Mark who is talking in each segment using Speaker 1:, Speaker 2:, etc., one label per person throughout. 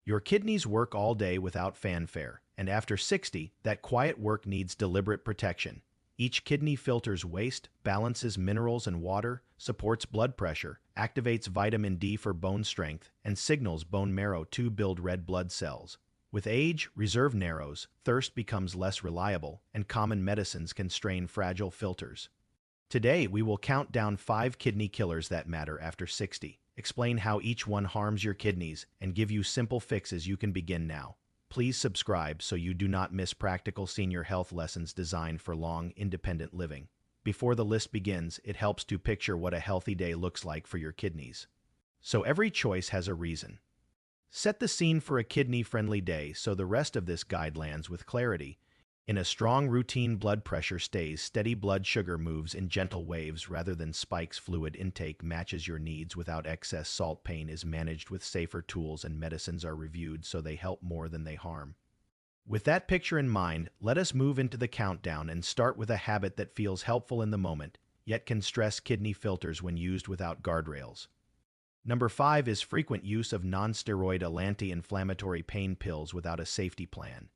Speaker 1: Your kidneys work all day without fanfare, and after 60, that quiet work needs deliberate protection. Each kidney filters waste, balances minerals and water, supports blood pressure, activates vitamin D for bone strength, and signals bone marrow to build red blood cells. With age, reserve narrows, thirst becomes less reliable, and common medicines can strain fragile filters. Today, we will count down 5 kidney killers that matter after 60, explain how each one harms your kidneys, and give you simple fixes you can begin now. Please subscribe so you do not miss practical senior health lessons designed for long, independent living. Before the list begins, it helps to picture what a healthy day looks like for your kidneys. So every choice has a reason. Set the scene for a kidney-friendly day so the rest of this guide lands with clarity. In a strong routine, blood pressure stays steady, blood sugar moves in gentle waves rather than spikes, fluid intake matches your needs without excess, salt pain is managed with safer tools, and medicines are reviewed so they help more than they harm. With that picture in mind, let us move into the countdown and start with a habit that feels helpful in the moment, yet can stress kidney filters when used without guardrails. Number 5 is frequent use of non-steroidal anti-inflammatory pain pills without a safety plan.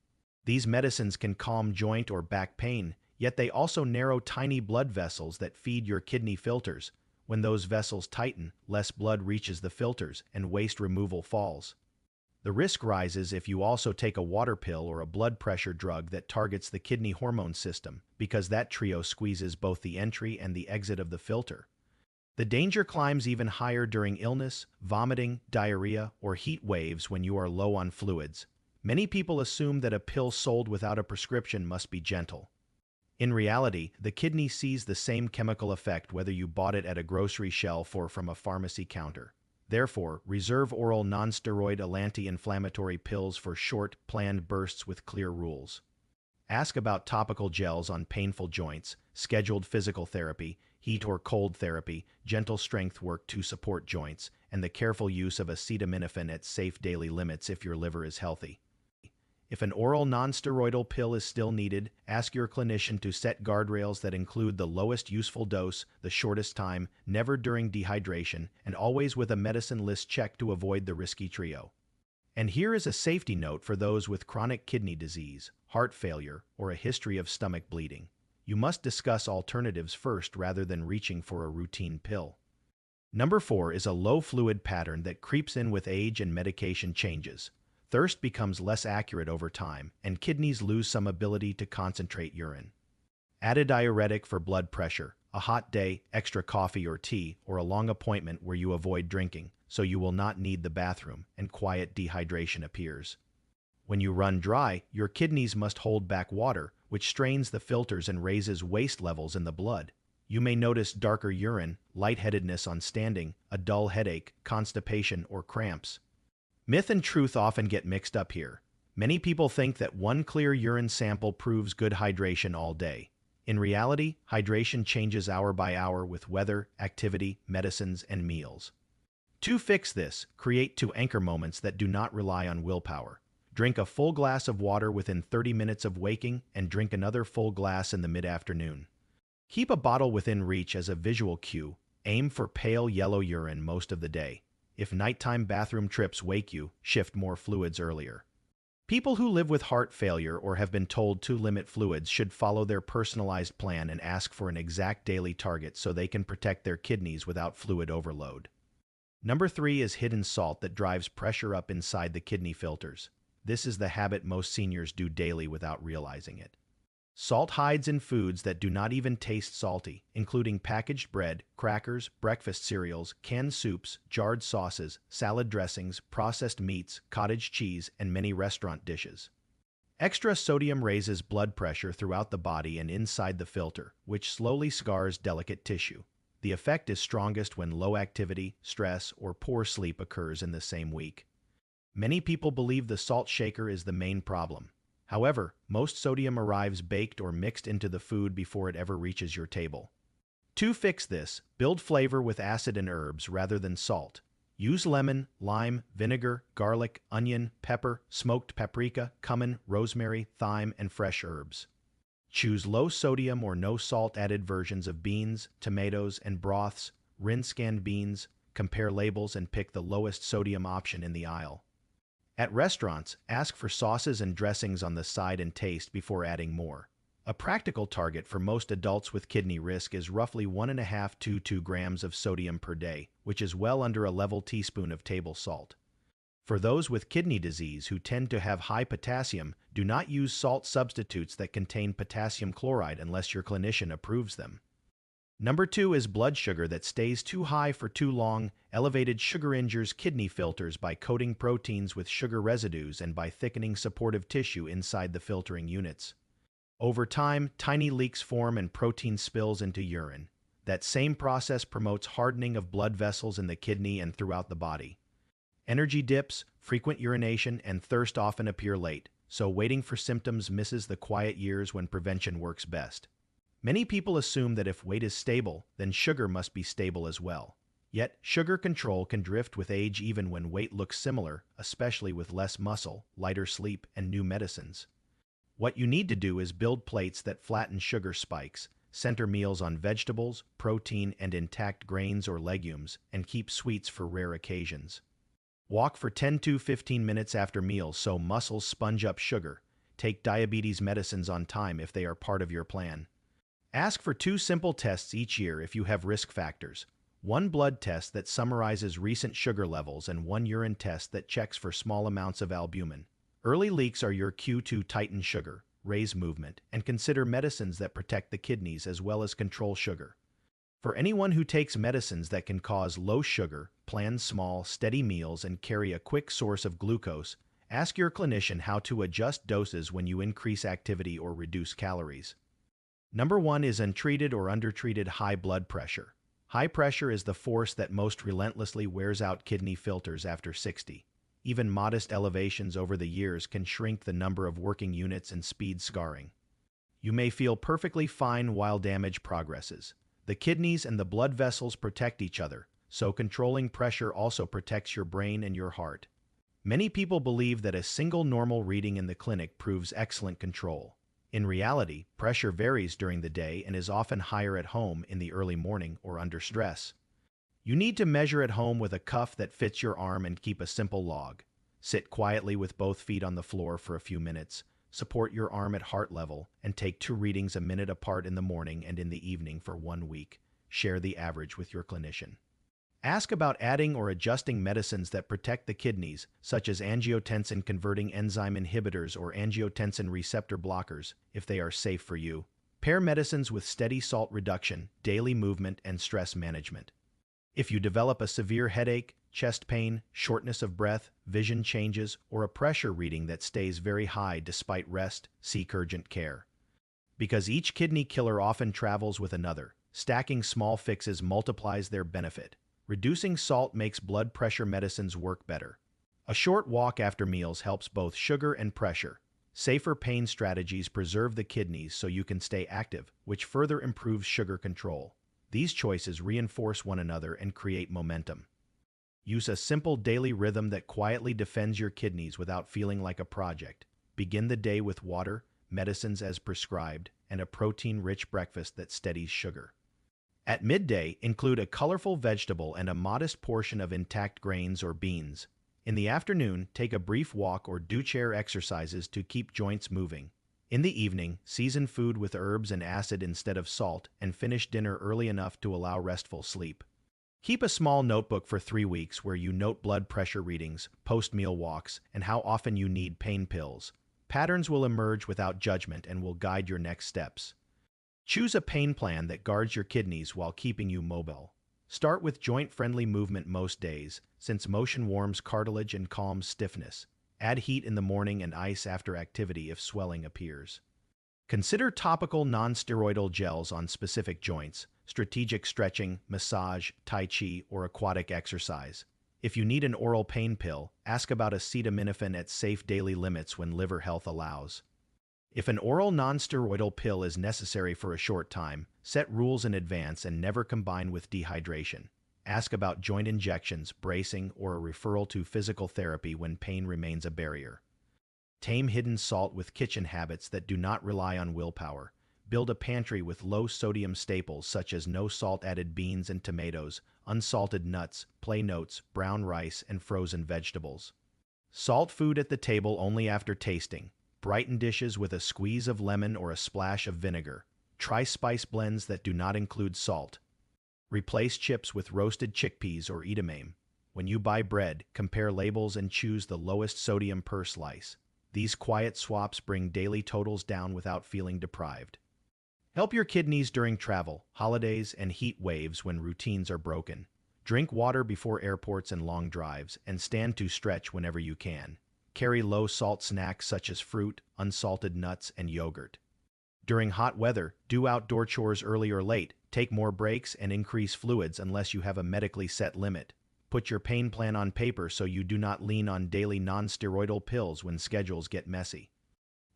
Speaker 1: These medicines can calm joint or back pain, yet they also narrow tiny blood vessels that feed your kidney filters. When those vessels tighten, less blood reaches the filters and waste removal falls. The risk rises if you also take a water pill or a blood pressure drug that targets the kidney hormone system, because that trio squeezes both the entry and the exit of the filter. The danger climbs even higher during illness, vomiting, diarrhea, or heat waves when you are low on fluids. Many people assume that a pill sold without a prescription must be gentle. In reality, the kidney sees the same chemical effect whether you bought it at a grocery shelf or from a pharmacy counter. Therefore, reserve oral non-steroidal anti-inflammatory pills for short, planned bursts with clear rules. Ask about topical gels on painful joints, scheduled physical therapy, heat or cold therapy, gentle strength work to support joints, and the careful use of acetaminophen at safe daily limits if your liver is healthy. If an oral non-steroidal pill is still needed, ask your clinician to set guardrails that include the lowest useful dose, the shortest time, never during dehydration, and always with a medicine list check to avoid the risky trio. And here is a safety note for those with chronic kidney disease, heart failure, or a history of stomach bleeding. You must discuss alternatives first rather than reaching for a routine pill. Number 4 is a low fluid pattern that creeps in with age and medication changes. Thirst becomes less accurate over time, and kidneys lose some ability to concentrate urine. Add a diuretic for blood pressure, a hot day, extra coffee or tea, or a long appointment where you avoid drinking, so you will not need the bathroom, and quiet dehydration appears. When you run dry, your kidneys must hold back water, which strains the filters and raises waste levels in the blood. You may notice darker urine, lightheadedness on standing, a dull headache, constipation, or cramps. Myth and truth often get mixed up here. Many people think that one clear urine sample proves good hydration all day. In reality, hydration changes hour by hour with weather, activity, medicines, and meals. To fix this, create 2 anchor moments that do not rely on willpower. Drink a full glass of water within 30 minutes of waking, and drink another full glass in the mid-afternoon. Keep a bottle within reach as a visual cue. Aim for pale yellow urine most of the day. If nighttime bathroom trips wake you, shift more fluids earlier. People who live with heart failure or have been told to limit fluids should follow their personalized plan and ask for an exact daily target so they can protect their kidneys without fluid overload. Number 3 is hidden salt that drives pressure up inside the kidney filters. This is the habit most seniors do daily without realizing it. Salt hides in foods that do not even taste salty, including packaged bread, crackers, breakfast cereals, canned soups, jarred sauces, salad dressings, processed meats, cottage cheese, and many restaurant dishes. Extra sodium raises blood pressure throughout the body and inside the filter, which slowly scars delicate tissue. The effect is strongest when low activity, stress, or poor sleep occurs in the same week. Many people believe the salt shaker is the main problem. However, most sodium arrives baked or mixed into the food before it ever reaches your table. To fix this, build flavor with acid and herbs rather than salt. Use lemon, lime, vinegar, garlic, onion, pepper, smoked paprika, cumin, rosemary, thyme, and fresh herbs. Choose low sodium or no salt added versions of beans, tomatoes, and broths. Rinse canned beans, compare labels, and pick the lowest sodium option in the aisle. At restaurants, ask for sauces and dressings on the side and taste before adding more. A practical target for most adults with kidney risk is roughly 1.5 to 2 grams of sodium per day, which is well under a level teaspoon of table salt. For those with kidney disease who tend to have high potassium, do not use salt substitutes that contain potassium chloride unless your clinician approves them. Number 2 is blood sugar that stays too high for too long. Elevated sugar injures kidney filters by coating proteins with sugar residues and by thickening supportive tissue inside the filtering units. Over time, tiny leaks form and protein spills into urine. That same process promotes hardening of blood vessels in the kidney and throughout the body. Energy dips, frequent urination, and thirst often appear late, so waiting for symptoms misses the quiet years when prevention works best. Many people assume that if weight is stable, then sugar must be stable as well. Yet, sugar control can drift with age even when weight looks similar, especially with less muscle, lighter sleep, and new medicines. What you need to do is build plates that flatten sugar spikes, center meals on vegetables, protein, and intact grains or legumes, and keep sweets for rare occasions. Walk for 10 to 15 minutes after meals so muscles sponge up sugar. Take diabetes medicines on time if they are part of your plan. Ask for 2 simple tests each year if you have risk factors. 1 blood test that summarizes recent sugar levels and 1 urine test that checks for small amounts of albumin. Early leaks are your cue to tighten sugar, raise movement, and consider medicines that protect the kidneys as well as control sugar. For anyone who takes medicines that can cause low sugar, plan small, steady meals and carry a quick source of glucose. Ask your clinician how to adjust doses when you increase activity or reduce calories. Number 1 is untreated or undertreated high blood pressure. High pressure is the force that most relentlessly wears out kidney filters after 60. Even modest elevations over the years can shrink the number of working units and speed scarring. You may feel perfectly fine while damage progresses. The kidneys and the blood vessels protect each other, so controlling pressure also protects your brain and your heart. Many people believe that a single normal reading in the clinic proves excellent control. In reality, pressure varies during the day and is often higher at home in the early morning or under stress. You need to measure at home with a cuff that fits your arm and keep a simple log. Sit quietly with both feet on the floor for a few minutes, support your arm at heart level, and take 2 readings a minute apart in the morning and in the evening for 1 week. Share the average with your clinician. Ask about adding or adjusting medicines that protect the kidneys, such as angiotensin-converting enzyme inhibitors or angiotensin receptor blockers, if they are safe for you. Pair medicines with steady salt reduction, daily movement, and stress management. If you develop a severe headache, chest pain, shortness of breath, vision changes, or a pressure reading that stays very high despite rest, seek urgent care. Because each kidney killer often travels with another, stacking small fixes multiplies their benefit. Reducing salt makes blood pressure medicines work better. A short walk after meals helps both sugar and pressure. Safer pain strategies preserve the kidneys so you can stay active, which further improves sugar control. These choices reinforce one another and create momentum. Use a simple daily rhythm that quietly defends your kidneys without feeling like a project. Begin the day with water, medicines as prescribed, and a protein-rich breakfast that steadies sugar. At midday, include a colorful vegetable and a modest portion of intact grains or beans. In the afternoon, take a brief walk or do chair exercises to keep joints moving. In the evening, season food with herbs and acid instead of salt, and finish dinner early enough to allow restful sleep. Keep a small notebook for 3 weeks where you note blood pressure readings, post-meal walks, and how often you need pain pills. Patterns will emerge without judgment and will guide your next steps. Choose a pain plan that guards your kidneys while keeping you mobile. Start with joint-friendly movement most days, since motion warms cartilage and calms stiffness. Add heat in the morning and ice after activity if swelling appears. Consider topical non-steroidal gels on specific joints, strategic stretching, massage, tai chi, or aquatic exercise. If you need an oral pain pill, ask about acetaminophen at safe daily limits when liver health allows. If an oral non-steroidal pill is necessary for a short time, set rules in advance and never combine with dehydration. Ask about joint injections, bracing, or a referral to physical therapy when pain remains a barrier. Tame hidden salt with kitchen habits that do not rely on willpower. Build a pantry with low-sodium staples such as no salt-added beans and tomatoes, unsalted nuts, play notes, brown rice, and frozen vegetables. Salt food at the table only after tasting. Brighten dishes with a squeeze of lemon or a splash of vinegar. Try spice blends that do not include salt. Replace chips with roasted chickpeas or edamame. When you buy bread, compare labels and choose the lowest sodium per slice. These quiet swaps bring daily totals down without feeling deprived. Help your kidneys during travel, holidays, and heat waves when routines are broken. Drink water before airports and long drives, and stand to stretch whenever you can. Carry low-salt snacks such as fruit, unsalted nuts, and yogurt. During hot weather, do outdoor chores early or late, take more breaks, and increase fluids unless you have a medically set limit. Put your pain plan on paper so you do not lean on daily non-steroidal pills when schedules get messy.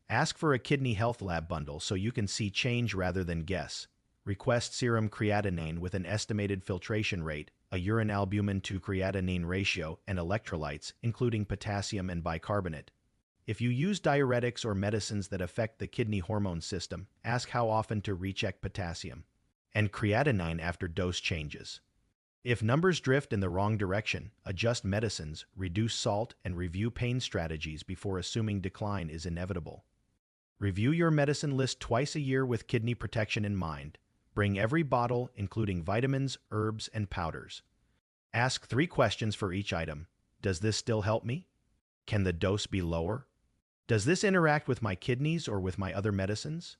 Speaker 1: Ask for a kidney health lab bundle so you can see change rather than guess. Request serum creatinine with an estimated filtration rate, a urine albumin to creatinine ratio, and electrolytes, including potassium and bicarbonate. If you use diuretics or medicines that affect the kidney hormone system, ask how often to recheck potassium and creatinine after dose changes. If numbers drift in the wrong direction, adjust medicines, reduce salt, and review pain strategies before assuming decline is inevitable. Review your medicine list twice a year with kidney protection in mind. Bring every bottle, including vitamins, herbs, and powders. Ask 3 questions for each item. Does this still help me? Can the dose be lower? Does this interact with my kidneys or with my other medicines?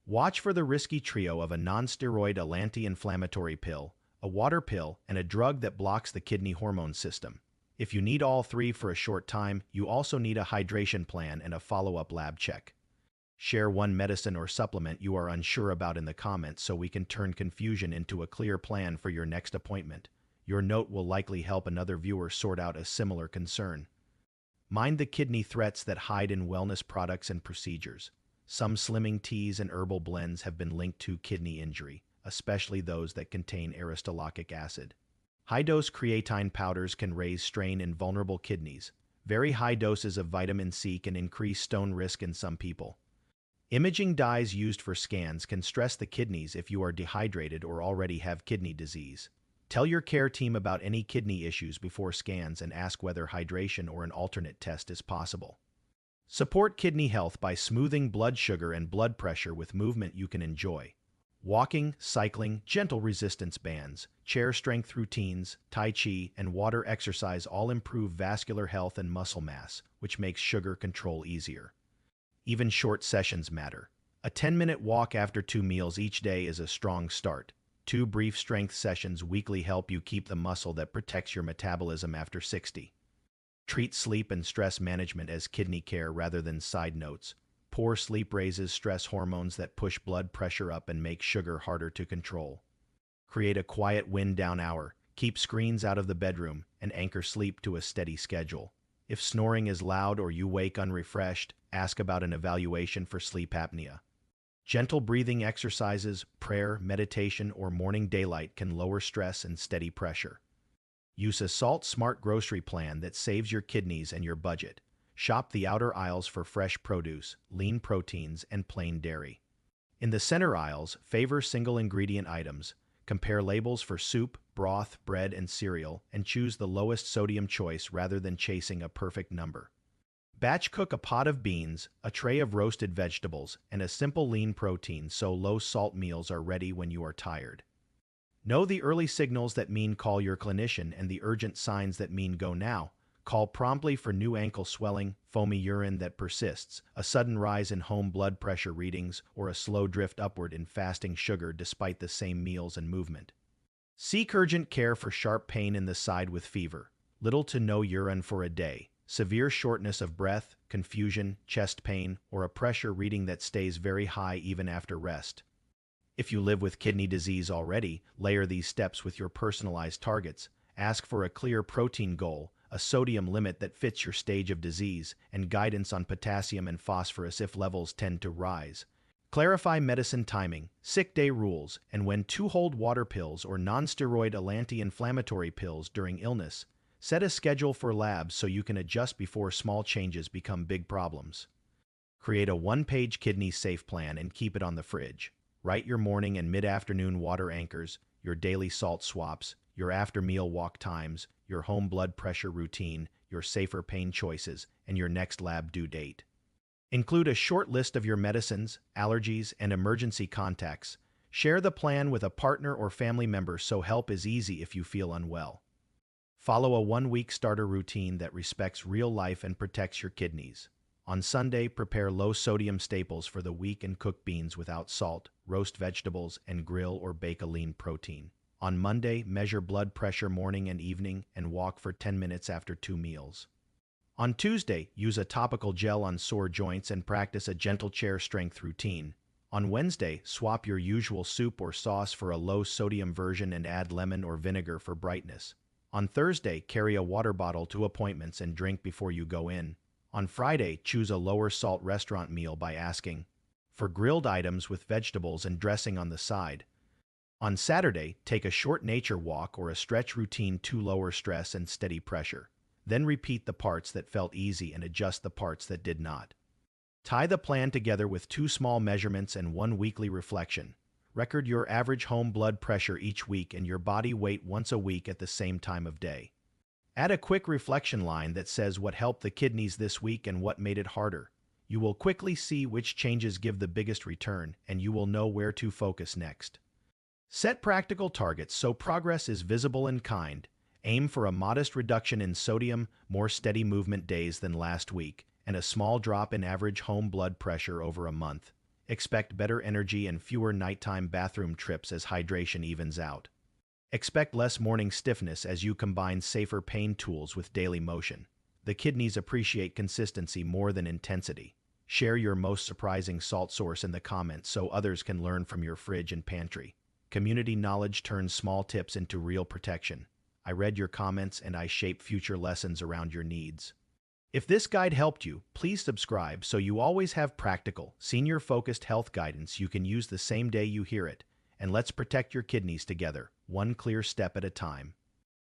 Speaker 1: Watch for the risky trio of a non-steroidal anti-inflammatory pill, a water pill, and a drug that blocks the kidney hormone system. If you need all 3 for a short time, you also need a hydration plan and a follow-up lab check. Share one medicine or supplement you are unsure about in the comments so we can turn confusion into a clear plan for your next appointment. Your note will likely help another viewer sort out a similar concern. Mind the kidney threats that hide in wellness products and procedures. Some slimming teas and herbal blends have been linked to kidney injury, especially those that contain aristolochic acid. High-dose creatine powders can raise strain in vulnerable kidneys. Very high doses of vitamin C can increase stone risk in some people. Imaging dyes used for scans can stress the kidneys if you are dehydrated or already have kidney disease. Tell your care team about any kidney issues before scans and ask whether hydration or an alternate test is possible. Support kidney health by smoothing blood sugar and blood pressure with movement you can enjoy. Walking, cycling, gentle resistance bands, chair strength routines, tai chi, and water exercise all improve vascular health and muscle mass, which makes sugar control easier. Even short sessions matter. A 10-minute walk after 2 meals each day is a strong start. 2 brief strength sessions weekly help you keep the muscle that protects your metabolism after 60. Treat sleep and stress management as kidney care rather than side notes. Poor sleep raises stress hormones that push blood pressure up and make sugar harder to control. Create a quiet wind-down hour. Keep screens out of the bedroom and anchor sleep to a steady schedule. If snoring is loud or you wake unrefreshed, ask about an evaluation for sleep apnea. Gentle breathing exercises, prayer, meditation, or morning daylight can lower stress and steady pressure. Use a salt-smart grocery plan that saves your kidneys and your budget. Shop the outer aisles for fresh produce, lean proteins, and plain dairy. In the center aisles, favor single-ingredient items. Compare labels for soup, broth, bread, and cereal, and choose the lowest sodium choice rather than chasing a perfect number. Batch cook a pot of beans, a tray of roasted vegetables, and a simple lean protein so low-salt meals are ready when you are tired. Know the early signals that mean call your clinician and the urgent signs that mean go now. Call promptly for new ankle swelling, foamy urine that persists, a sudden rise in home blood pressure readings, or a slow drift upward in fasting sugar despite the same meals and movement. Seek urgent care for sharp pain in the side with fever, little to no urine for a day, severe shortness of breath, confusion, chest pain, or a pressure reading that stays very high even after rest. If you live with kidney disease already, layer these steps with your personalized targets. Ask for a clear protein goal, a sodium limit that fits your stage of disease, and guidance on potassium and phosphorus if levels tend to rise. Clarify medicine timing, sick day rules, and when to hold water pills or non-steroidal anti-inflammatory pills during illness. Set a schedule for labs so you can adjust before small changes become big problems. Create a 1-page kidney safe plan and keep it on the fridge. Write your morning and mid-afternoon water anchors, your daily salt swaps, your after-meal walk times, your home blood pressure routine, your safer pain choices, and your next lab due date. Include a short list of your medicines, allergies, and emergency contacts. Share the plan with a partner or family member so help is easy if you feel unwell. Follow a 1-week starter routine that respects real life and protects your kidneys. On Sunday, prepare low-sodium staples for the week and cook beans without salt, roast vegetables, and grill or bake a lean protein. On Monday, measure blood pressure morning and evening and walk for 10 minutes after 2 meals. On Tuesday, use a topical gel on sore joints and practice a gentle chair strength routine. On Wednesday, swap your usual soup or sauce for a low-sodium version and add lemon or vinegar for brightness. On Thursday, carry a water bottle to appointments and drink before you go in. On Friday, choose a lower-salt restaurant meal by asking for grilled items with vegetables and dressing on the side. On Saturday, take a short nature walk or a stretch routine to lower stress and steady pressure. Then repeat the parts that felt easy and adjust the parts that did not. Tie the plan together with 2 small measurements and 1 weekly reflection. Record your average home blood pressure each week and your body weight once a week at the same time of day. Add a quick reflection line that says what helped the kidneys this week and what made it harder. You will quickly see which changes give the biggest return, and you will know where to focus next. Set practical targets so progress is visible and kind. Aim for a modest reduction in sodium, more steady movement days than last week, and a small drop in average home blood pressure over a month. Expect better energy and fewer nighttime bathroom trips as hydration evens out. Expect less morning stiffness as you combine safer pain tools with daily motion. The kidneys appreciate consistency more than intensity. Share your most surprising salt source in the comments so others can learn from your fridge and pantry. Community knowledge turns small tips into real protection. I read your comments and I shape future lessons around your needs. If this guide helped you, please subscribe so you always have practical, senior-focused health guidance you can use the same day you hear it. And let's protect your kidneys together, one clear step at a time.